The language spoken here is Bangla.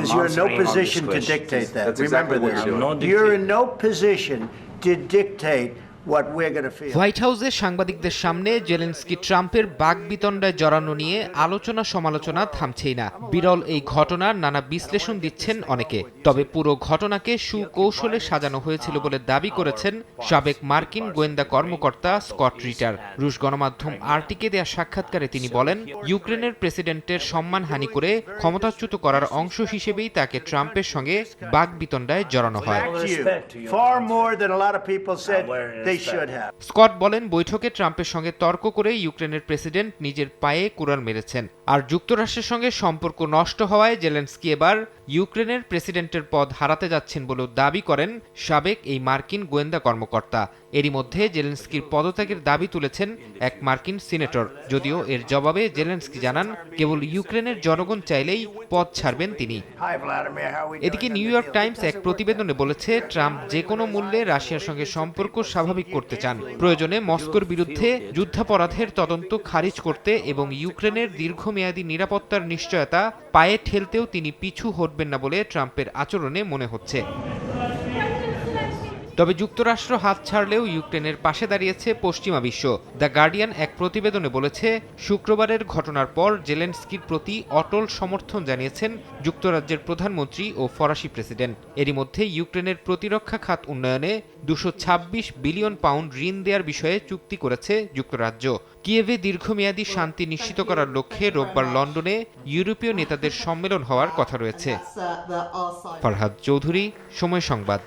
is you're in no position to dictate that. Remember this. You're in no position to dictate what we're going to feel. White হাউসে সাংবাদিকদের সামনে জেলেনস্কি ট্রাম্পের বাকবিতণ্ডায় জড়ানো নিয়ে আলোচনা সমালোচনা থামছেই না। বিরল এই ঘটনার নানা বিশ্লেষণ দিচ্ছেন অনেকে। তবে পুরো ঘটনাকে সুকৌশলে সাজানো হয়েছিল বলে দাবি করেছেন সাবেক মার্কিন গোয়েন্দা কর্মকর্তা স্কট রিটার। রুশ গণমাধ্যম আরটিকে দেয়া সাক্ষাৎকারে তিনি বলেন, ইউক্রেনের প্রেসিডেন্টের সম্মানহানি করে ক্ষমতাচ্যুত করার অংশ হিসেবেই তাকে ট্রাম্পের সঙ্গে বাকবিতণ্ডায় জড়ানো হয়। Far more than a lot of people said they should have. Scott বলেন, বৈঠকে ট্রাম্পের সঙ্গে তর্ক করে ইউক্রেনের প্রেসিডেন্ট নিজের পায়ে কুড়াল মেরেছেন। আর যুক্তরাষ্ট্রের সঙ্গে সম্পর্ক নষ্ট হওয়ায় জেলেনস্কি এবার ইউক্রেনের প্রেসিডেন্টের পদ হারাতে যাচ্ছেন বলেও দাবি করেন সাবেক এই মার্কিন গোয়েন্দা কর্মকর্তা। এরই মধ্যে জেলেনস্কির পদত্যাগের দাবি তুলেছেন এক মার্কিন সিনেটর। যদিও এর জবাবে জেলেনস্কি জানান, কেবল ইউক্রেনের জনগণ চাইলেই পদ ছাড়বেন তিনি। এদিকে নিউ ইয়র্ক টাইমস এক প্রতিবেদনে বলেছে, ট্রাম্প যে কোনো মূল্যে রাশিয়ার সঙ্গে সম্পর্ক স্বাভাবিক করতে চান। প্রয়োজনে মস্কোর বিরুদ্ধে যুদ্ধাপরাধের তদন্ত খারিজ করতে এবং ইউক্রেনের দীর্ঘমেয়াদী নিরাপত্তার নিশ্চয়তা পায়ে ঠেলতেও তিনি পিছু হটবেন না বলে ট্রাম্পের আচরণে মনে হচ্ছে। তবে যুক্তরাষ্ট্র হাত ছাড়লেও ইউক্রেনের পাশে দাঁড়িয়েছে পশ্চিমা বিশ্ব। দ্য গার্ডিয়ান এক প্রতিবেদনে বলেছে, শুক্রবারের ঘটনার পর জেলেনস্কির প্রতি অটল সমর্থন জানিয়েছেন যুক্তরাজ্যের প্রধানমন্ত্রী ও ফরাসি প্রেসিডেন্ট। এরই মধ্যে ইউক্রেনের প্রতিরক্ষা খাত উন্নয়নে 226 বিলিয়ন পাউন্ড ঋণ দেওয়ার বিষয়ে চুক্তি করেছে যুক্তরাজ্য। কিয়েভে দীর্ঘমেয়াদী শান্তি নিশ্চিত করার লক্ষ্যে রোববার লন্ডনে ইউরোপীয় নেতাদের সম্মেলন হওয়ার কথা রয়েছে। ফরহাদ চৌধুরী, সময় সংবাদ।